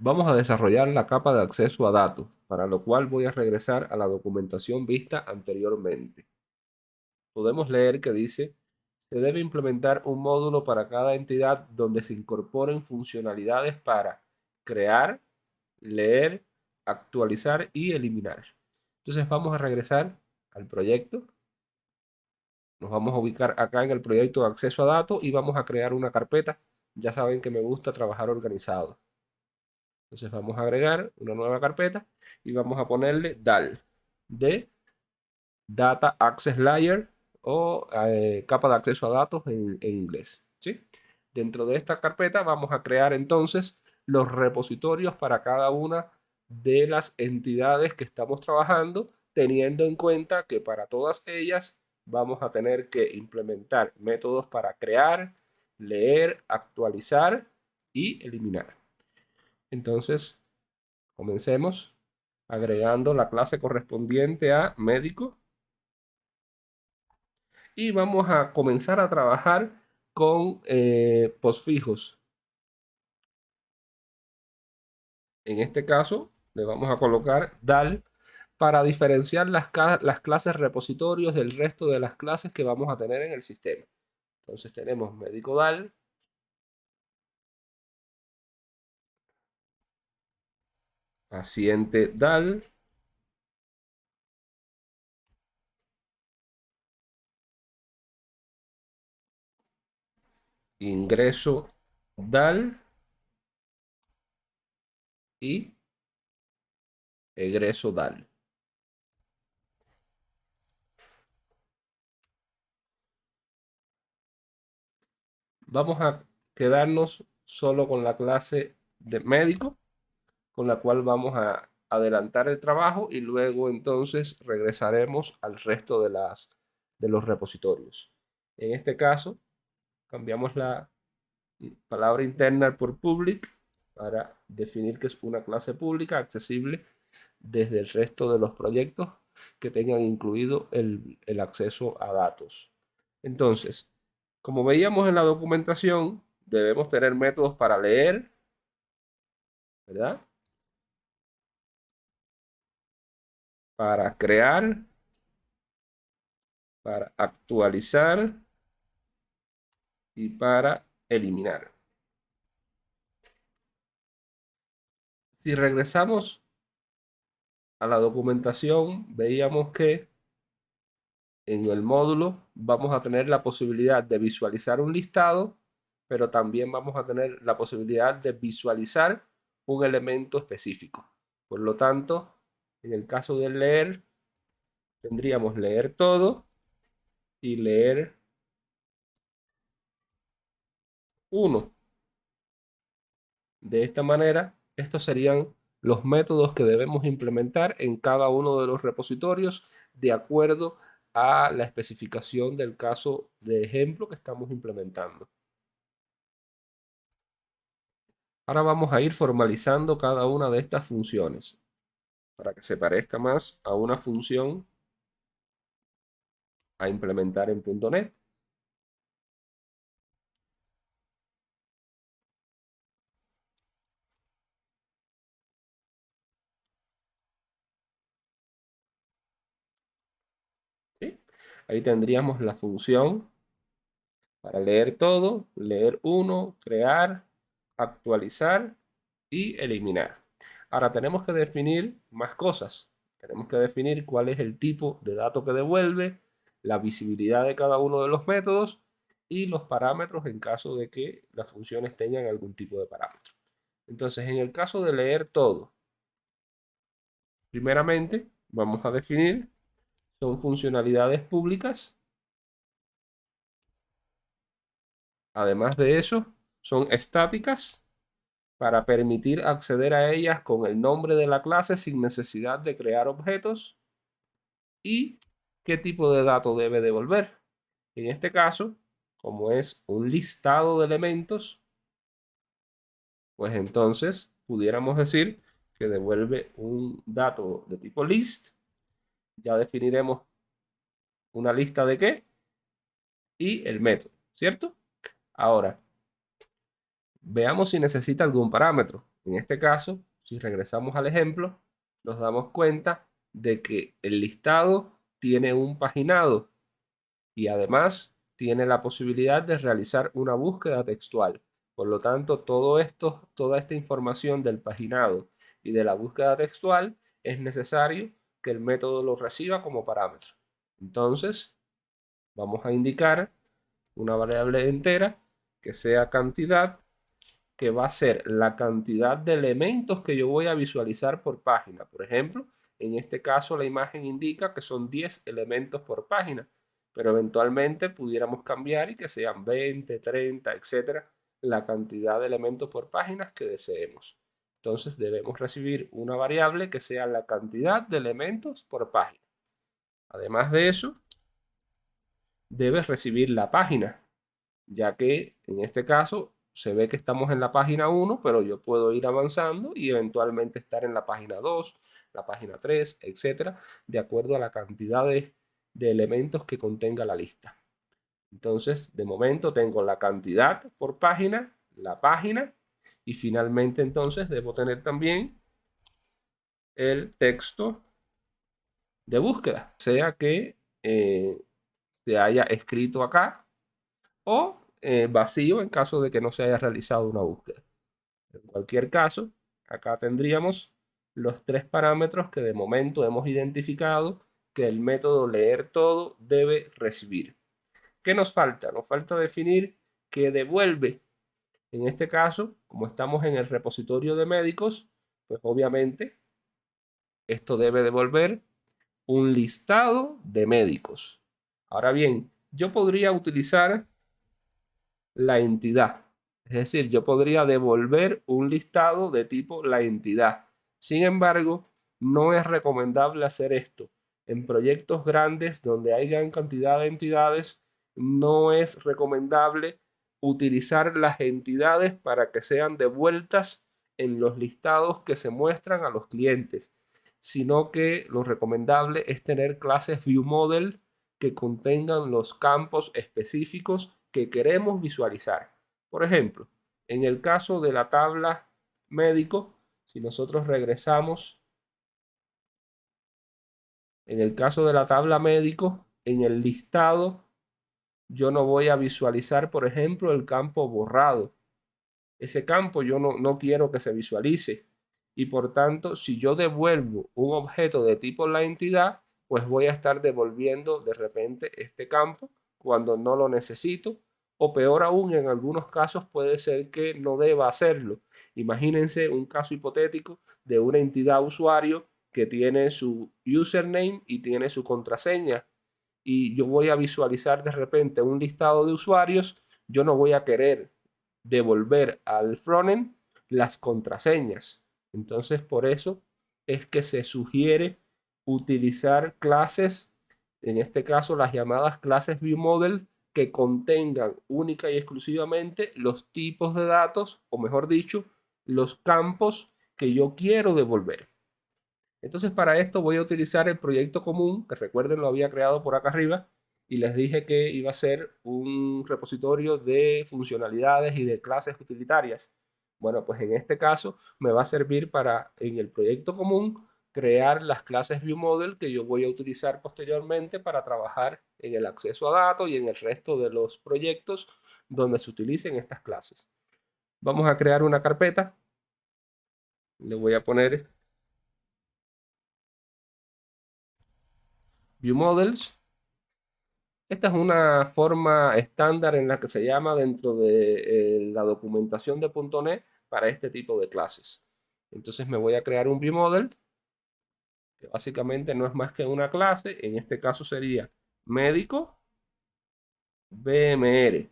Vamos a desarrollar la capa de acceso a datos, para lo cual voy a regresar a la documentación vista anteriormente. Podemos leer que dice: se debe implementar un módulo para cada entidad donde se incorporen funcionalidades para crear, leer, actualizar y eliminar. Entonces vamos a regresar al proyecto. Nos vamos a ubicar acá en el proyecto de acceso a datos y vamos a crear una carpeta. Ya saben que me gusta trabajar organizado. Entonces vamos a agregar una nueva carpeta y vamos a ponerle DAL, de Data Access Layer, o capa de acceso a datos en inglés, ¿sí? Dentro de esta carpeta vamos a crear entonces los repositorios para cada una de las entidades que estamos trabajando, teniendo en cuenta que para todas ellas vamos a tener que implementar métodos para crear, leer, actualizar y eliminar. Entonces, comencemos agregando la clase correspondiente a médico y vamos a comenzar a trabajar con postfijos. En este caso, le vamos a colocar DAL para diferenciar las clases repositorios del resto de las clases que vamos a tener en el sistema. Entonces tenemos médico DAL, paciente DAL, ingreso DAL y egreso DAL. Vamos a quedarnos solo con la clase de médico, con la cual vamos a adelantar el trabajo y luego entonces regresaremos al resto de los repositorios. En este caso, cambiamos la palabra interna por public para definir que es una clase pública accesible desde el resto de los proyectos que tengan incluido el acceso a datos. Entonces, como veíamos en la documentación, debemos tener métodos para leer, ¿verdad? Para crear, para actualizar y para eliminar. Si regresamos a la documentación, veíamos que en el módulo vamos a tener la posibilidad de visualizar un listado, pero también vamos a tener la posibilidad de visualizar un elemento específico. Por lo tanto, en el caso de leer, tendríamos leer todo y leer uno. De esta manera, estos serían los métodos que debemos implementar en cada uno de los repositorios de acuerdo a la especificación del caso de ejemplo que estamos implementando. Ahora vamos a ir formalizando cada una de estas funciones para que se parezca más a una función a implementar en .NET. ¿Sí? Ahí tendríamos la función para leer todo, leer uno, crear, actualizar y eliminar. Ahora tenemos que definir más cosas. Tenemos que definir cuál es el tipo de dato que devuelve, la visibilidad de cada uno de los métodos y los parámetros en caso de que las funciones tengan algún tipo de parámetro. Entonces, en el caso de leer todo, primeramente vamos a definir, son funcionalidades públicas. Además de eso, son estáticas para permitir acceder a ellas con el nombre de la clase sin necesidad de crear objetos. ¿Y qué tipo de dato debe devolver? En este caso, como es un listado de elementos, pues entonces pudiéramos decir que devuelve un dato de tipo list. Ya definiremos una lista de qué y el método, ¿cierto? Ahora, veamos si necesita algún parámetro. En este caso, si regresamos al ejemplo, nos damos cuenta de que el listado tiene un paginado y además tiene la posibilidad de realizar una búsqueda textual. Por lo tanto, toda esta información del paginado y de la búsqueda textual es necesario que el método lo reciba como parámetro. Entonces, vamos a indicar una variable entera que sea cantidad, que va a ser la cantidad de elementos que yo voy a visualizar por página. Por ejemplo, en este caso la imagen indica que son 10 elementos por página, pero eventualmente pudiéramos cambiar y que sean 20, 30, etcétera, la cantidad de elementos por páginas que deseemos. Entonces debemos recibir una variable que sea la cantidad de elementos por página. Además de eso, debes recibir la página, ya que en este caso se ve que estamos en la página 1, pero yo puedo ir avanzando y eventualmente estar en la página 2, la página 3, etcétera, de acuerdo a la cantidad de elementos que contenga la lista. Entonces, de momento tengo la cantidad por página, la página, y finalmente entonces debo tener también el texto de búsqueda, sea que se haya escrito acá o vacío en caso de que no se haya realizado una búsqueda. En cualquier caso, acá tendríamos los tres parámetros que de momento hemos identificado que el método leer todo debe recibir. ¿Qué nos falta? Nos falta definir qué devuelve. En este caso, como estamos en el repositorio de médicos, pues obviamente esto debe devolver un listado de médicos. Ahora bien, yo podría utilizar la entidad. Es decir, yo podría devolver un listado de tipo la entidad. Sin embargo, no es recomendable hacer esto. En proyectos grandes donde hay gran cantidad de entidades, no es recomendable utilizar las entidades para que sean devueltas en los listados que se muestran a los clientes, sino que lo recomendable es tener clases ViewModel que contengan los campos específicos que queremos visualizar. Por ejemplo, en el caso de la tabla médico, si nosotros regresamos, en el caso de la tabla médico, en el listado, yo no voy a visualizar, por ejemplo, el campo borrado. Ese campo yo no quiero que se visualice. Y por tanto, si yo devuelvo un objeto de tipo la entidad, pues voy a estar devolviendo de repente este campo cuando no lo necesito. O peor aún, en algunos casos puede ser que no deba hacerlo. Imagínense un caso hipotético de una entidad usuario que tiene su username y tiene su contraseña. Y yo voy a visualizar de repente un listado de usuarios. Yo no voy a querer devolver al frontend las contraseñas. Entonces, por eso es que se sugiere utilizar clases, en este caso las llamadas clases ViewModel, que contengan única y exclusivamente los tipos de datos, o mejor dicho, los campos que yo quiero devolver. Entonces, para esto voy a utilizar el proyecto común, que recuerden lo había creado por acá arriba, y les dije que iba a ser un repositorio de funcionalidades y de clases utilitarias. Bueno, pues en este caso me va a servir para, en el proyecto común, crear las clases ViewModel que yo voy a utilizar posteriormente para trabajar en el acceso a datos y en el resto de los proyectos donde se utilicen estas clases. Vamos a crear una carpeta. Le voy a poner ViewModels. Esta es una forma estándar en la que se llama dentro de la documentación de .NET para este tipo de clases. Entonces me voy a crear un ViewModel, que básicamente no es más que una clase. En este caso sería médico BMR.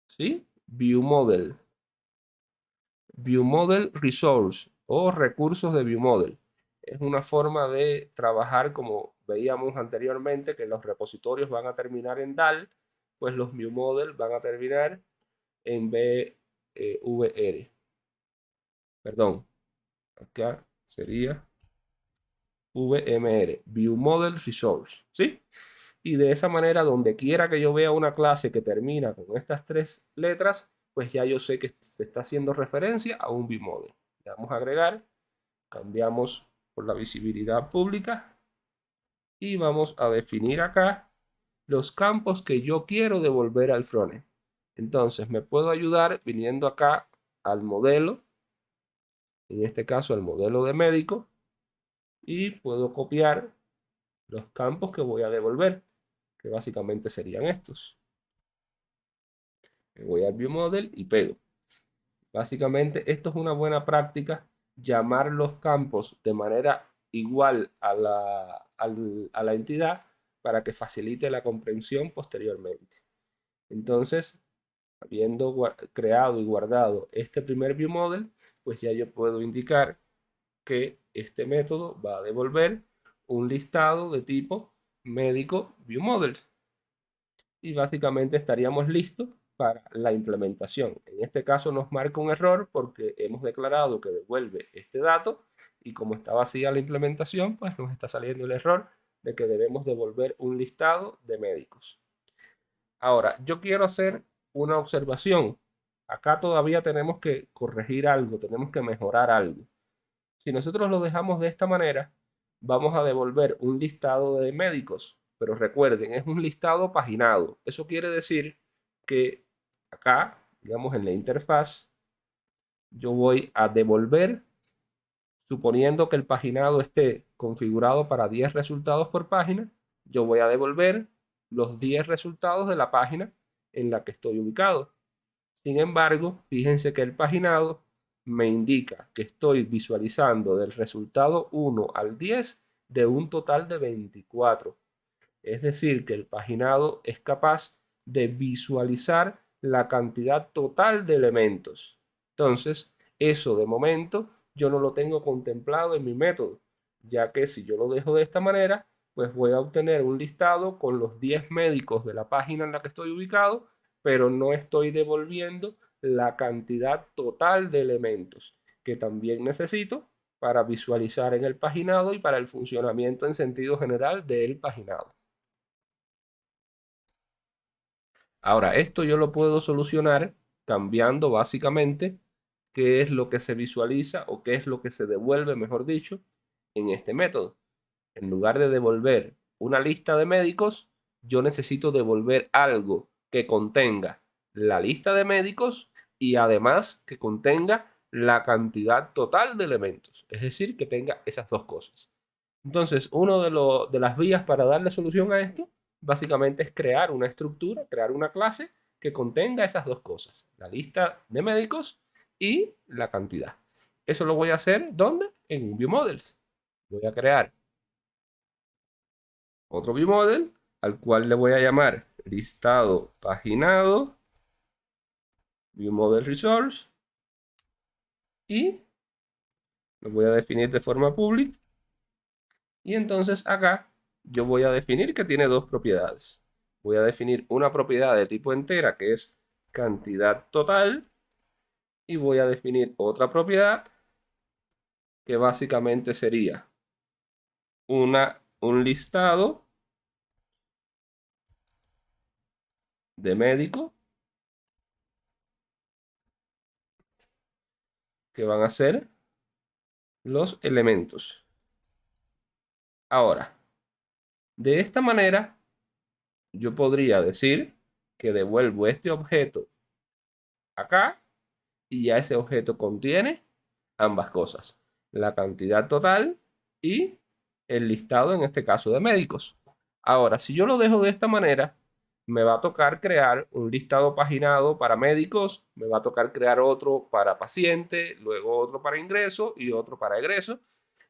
¿Sí? ViewModel. ViewModel Resource o recursos de ViewModel. Es una forma de trabajar como veíamos anteriormente, que los repositorios van a terminar en DAL, pues los ViewModel van a terminar en BVR. Perdón, acá sería VMR, ViewModel Resource, ¿sí? Y de esa manera, donde quiera que yo vea una clase que termina con estas tres letras, pues ya yo sé que se está haciendo referencia a un viewModel. Le damos a agregar, cambiamos por la visibilidad pública y vamos a definir acá los campos que yo quiero devolver al frontend. Entonces me puedo ayudar viniendo acá al modelo, en este caso al modelo de médico, y puedo copiar los campos que voy a devolver, que básicamente serían estos. Me voy al viewModel y pego. Básicamente esto es una buena práctica, llamar los campos de manera igual a la entidad para que facilite la comprensión posteriormente. Entonces, habiendo creado y guardado este primer viewModel, pues ya yo puedo indicar que este método va a devolver un listado de tipo médico viewModel. Y básicamente estaríamos listos para la implementación. En este caso nos marca un error porque hemos declarado que devuelve este dato y como está vacía la implementación, pues nos está saliendo el error de que debemos devolver un listado de médicos. Ahora, yo quiero hacer una observación. Acá todavía tenemos que corregir algo, tenemos que mejorar algo. Si nosotros lo dejamos de esta manera, vamos a devolver un listado de médicos. Pero recuerden, es un listado paginado. Eso quiere decir que acá, digamos en la interfaz, yo voy a devolver, suponiendo que el paginado esté configurado para 10 resultados por página, yo voy a devolver los 10 resultados de la página en la que estoy ubicado. Sin embargo, fíjense que el paginado me indica que estoy visualizando del resultado 1 al 10 de un total de 24. Es decir, que el paginado es capaz de visualizar la cantidad total de elementos. Entonces, eso de momento yo no lo tengo contemplado en mi método, ya que si yo lo dejo de esta manera, pues voy a obtener un listado con los 10 médicos de la página en la que estoy ubicado, pero no estoy devolviendo la cantidad total de elementos que también necesito para visualizar en el paginado y para el funcionamiento en sentido general del paginado. Ahora, esto yo lo puedo solucionar cambiando básicamente qué es lo que se visualiza o qué es lo que se devuelve, mejor dicho, en este método. En lugar de devolver una lista de médicos, yo necesito devolver algo que contenga la lista de médicos y además que contenga la cantidad total de elementos. Es decir, que tenga esas dos cosas. Entonces, una de las vías para darle solución a esto, básicamente es crear una estructura, crear una clase que contenga esas dos cosas, la lista de médicos y la cantidad. Eso lo voy a hacer, ¿dónde? En un viewModels. Voy a crear otro viewModel al cual le voy a llamar listado paginado, viewModel resource, y lo voy a definir de forma pública. Y entonces acá yo voy a definir que tiene dos propiedades. Voy a definir una propiedad de tipo entera que es cantidad total y voy a definir otra propiedad que básicamente sería un listado de médico que van a ser los elementos. Ahora, de esta manera yo podría decir que devuelvo este objeto acá y ya ese objeto contiene ambas cosas, la cantidad total y el listado, en este caso, de médicos. Ahora, si yo lo dejo de esta manera, me va a tocar crear un listado paginado para médicos, me va a tocar crear otro para paciente, luego otro para ingreso y otro para egreso,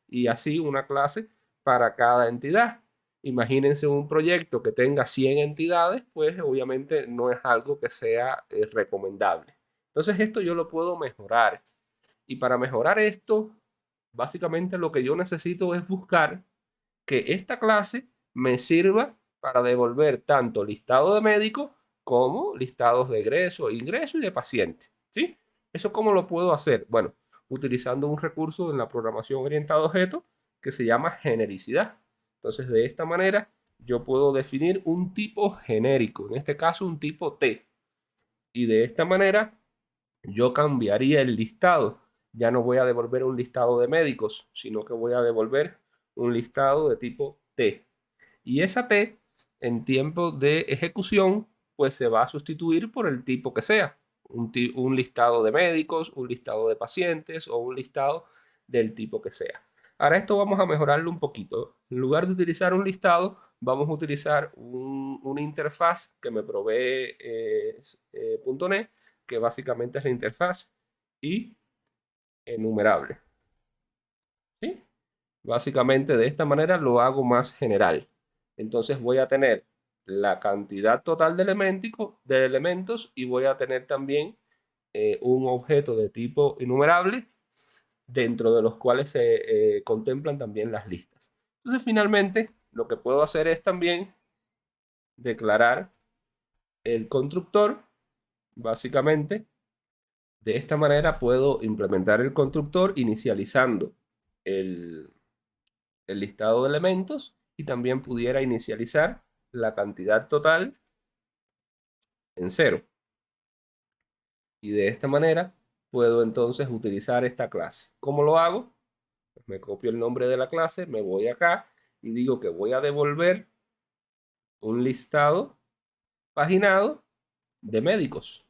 y así una clase para cada entidad. Imagínense un proyecto que tenga 100 entidades, pues obviamente no es algo que sea recomendable. Entonces esto yo lo puedo mejorar. Y para mejorar esto, básicamente lo que yo necesito es buscar que esta clase me sirva para devolver tanto listado de médicos como listados de egreso, ingreso y de paciente. ¿Sí? ¿Eso cómo lo puedo hacer? Bueno, utilizando un recurso en la programación orientada a objetos que se llama genericidad. Entonces, de esta manera, yo puedo definir un tipo genérico, en este caso un tipo T. Y de esta manera, yo cambiaría el listado. Ya no voy a devolver un listado de médicos, sino que voy a devolver un listado de tipo T. Y esa T, en tiempo de ejecución, pues se va a sustituir por el tipo que sea. Un listado de médicos, un listado de pacientes o un listado del tipo que sea. Ahora esto vamos a mejorarlo un poquito. En lugar de utilizar un listado, vamos a utilizar una interfaz que me provee .NET, que básicamente es la interfaz y enumerable. ¿Sí? Básicamente de esta manera lo hago más general. Entonces voy a tener la cantidad total de elementos y voy a tener también un objeto de tipo enumerable dentro de los cuales se contemplan también las listas. Entonces finalmente lo que puedo hacer es también declarar el constructor. Básicamente de esta manera puedo implementar el constructor inicializando el listado de elementos y también pudiera inicializar la cantidad total en 0. Y de esta manera puedo entonces utilizar esta clase. ¿Cómo lo hago? Pues me copio el nombre de la clase, me voy acá y digo que voy a devolver un listado paginado de médicos.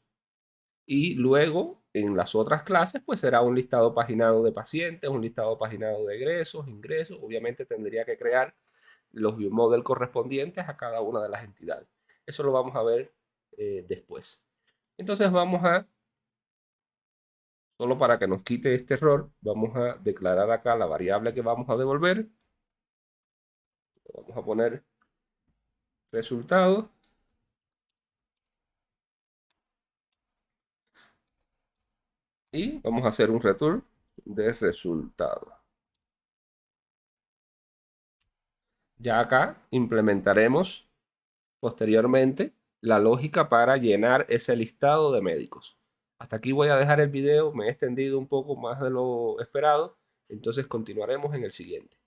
Y luego en las otras clases pues será un listado paginado de pacientes, un listado paginado de ingresos. Obviamente tendría que crear los viewmodel correspondientes a cada una de las entidades. Eso lo vamos a ver después. Entonces vamos a, solo para que nos quite este error, vamos a declarar acá la variable que vamos a devolver. Vamos a poner resultado. Y vamos a hacer un return de resultado. Ya acá implementaremos posteriormente la lógica para llenar ese listado de médicos. Hasta aquí voy a dejar el video, me he extendido un poco más de lo esperado, entonces continuaremos en el siguiente.